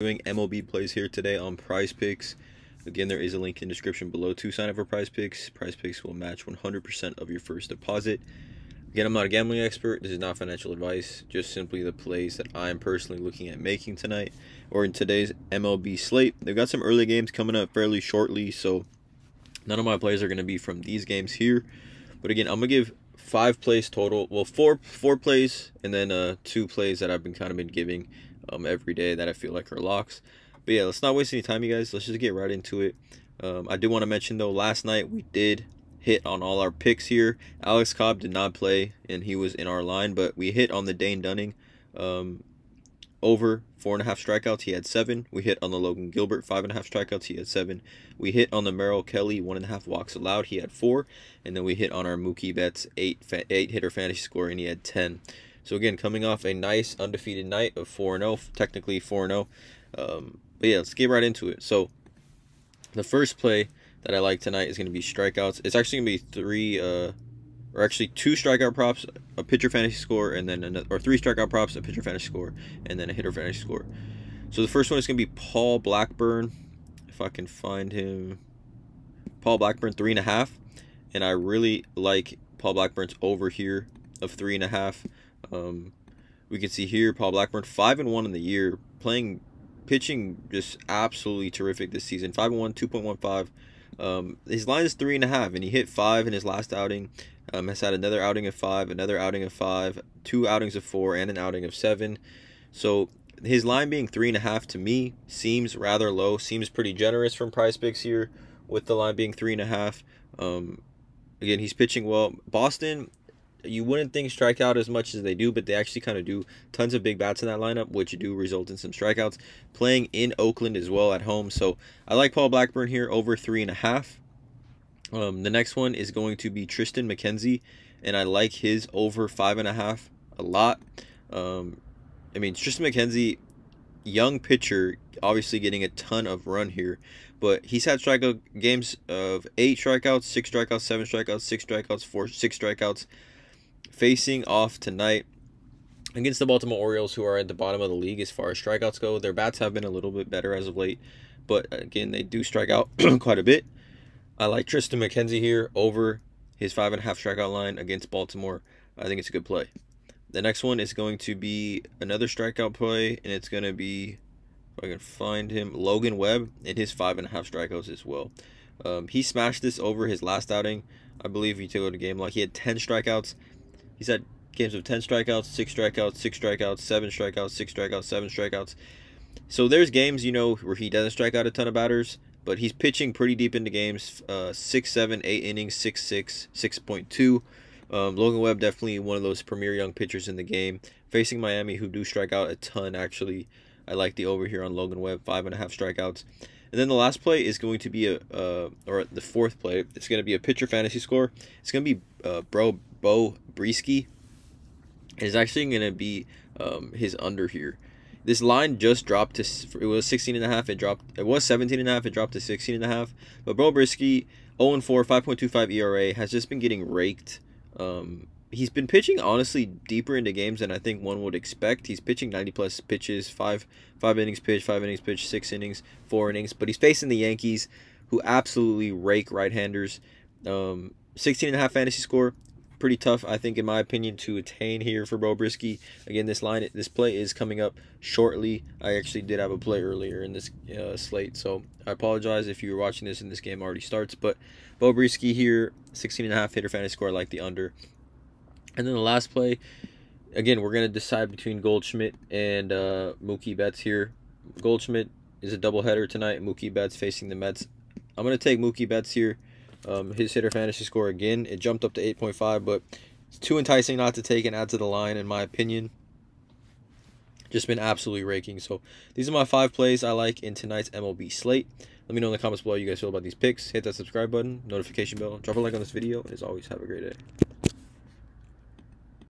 Doing MLB plays here today on PrizePicks. Again, there is a link in the description below to sign up for PrizePicks. PrizePicks will match 100% of your first deposit. Again, I'm not a gambling expert. This is not financial advice, just simply the plays that I'm personally looking at making tonight or in today's MLB slate. They've got some early games coming up fairly shortly, so none of my plays are going to be from these games here. But again, I'm going to give 5 plays total. Well, four plays and then 2 plays that I've been giving every day that I feel like are locks. But yeah, let's not waste any time, you guys. Let's just get right into it. I do want to mention though, last night we did hit on all our picks here. Alex Cobb did not play and he was in our line, but we hit on the Dane Dunning over 4.5 strikeouts. He had 7. We hit on the Logan Gilbert 5.5 strikeouts. He had 7. We hit on the Merrill Kelly 1.5 walks allowed. He had 4. And then we hit on our Mookie Betts 8 hitter fantasy score, and he had 10. So again, coming off a nice undefeated night of 4-0, technically 4-0. But yeah, let's get right into it. So the first play that I like tonight is going to be strikeouts. It's actually going to be 2 strikeout props, a pitcher fantasy score, and then 3 strikeout props, a pitcher fantasy score, and then a hitter fantasy score. So the first one is going to be Paul Blackburn. If I can find him, Paul Blackburn 3.5, and I really like Paul Blackburn's over here of 3.5. We can see here Paul Blackburn 5-1 in the year, pitching just absolutely terrific this season. 5-1, 2.15. His line is 3.5, and he hit 5 in his last outing. Has had another outing of 5, another outing of 5, 2 outings of 4, and an outing of 7. So his line being 3.5 to me seems rather low. Seems pretty generous from PrizePicks here with the line being 3.5. Again, he's pitching well. Boston, you wouldn't think strike out as much as they do, but they actually kind of do. Tons of big bats in that lineup, which do result in some strikeouts. Playing in Oakland as well at home. So I like Paul Blackburn here over 3.5. The next one is going to be Tristan McKenzie, and I like his over 5.5 a lot. I mean, Tristan McKenzie, young pitcher, obviously getting a ton of run here, but he's had strikeout games of 8 strikeouts, 6 strikeouts, 7 strikeouts, 6 strikeouts, 6 strikeouts. Facing off tonight against the Baltimore Orioles, who are at the bottom of the league as far as strikeouts go. Their bats have been a little bit better as of late, but again, they do strike out quite a bit. I like Tristan McKenzie here over his 5.5 strikeout line against Baltimore. I think it's a good play. The next one is going to be another strikeout play, and it's going to be, if I can find him, Logan Webb and his 5.5 strikeouts as well. He smashed this over his last outing. I believe he took a game like he had 10 strikeouts. He's had games of 10 strikeouts, 6 strikeouts, 6 strikeouts, 7 strikeouts, 6 strikeouts, 7 strikeouts. So there's games, where he doesn't strike out a ton of batters, but he's pitching pretty deep into games, 6, 7, 8 innings, 6.6, 6.2. Logan Webb, definitely one of those premier young pitchers in the game. Facing Miami, who do strike out a ton, actually. I like the over here on Logan Webb, 5.5 strikeouts. And then the last play is going to be or the fourth play, it's going to be a pitcher fantasy score. It's going to be Bo Brisky. It's actually going to be his under here. This line just dropped to, it was 16.5. It was 17.5. It dropped to 16.5. But Bo Brisky, 0-4, 5.25 ERA, has just been getting raked. He's been pitching honestly deeper into games than I think one would expect. He's pitching 90+ pitches, 5 innings pitched, 5 innings pitched, 6 innings, 4 innings. But he's facing the Yankees, who absolutely rake right-handers. 16.5 fantasy score. Pretty tough, I think, in my opinion, to attain here for Bo Brisky. Again, this play is coming up shortly. I actually did have a play earlier in this slate, so I apologize if you were watching this and this game already starts. But Bo Brisky here, 16.5 hitter fantasy score. I like the under. And then the last play, again, we're going to decide between Goldschmidt and Mookie Betts here. Goldschmidt is a doubleheader tonight. Mookie Betts facing the Mets. I'm going to take Mookie Betts here. His hitter fantasy score, again, it jumped up to 8.5, but it's too enticing not to take and add to the line, in my opinion. Just been absolutely raking. So these are my 5 plays I like in tonight's MLB slate. Let me know in the comments below how you guys feel about these picks. Hit that subscribe button, notification bell, drop a like on this video, and as always, have a great day.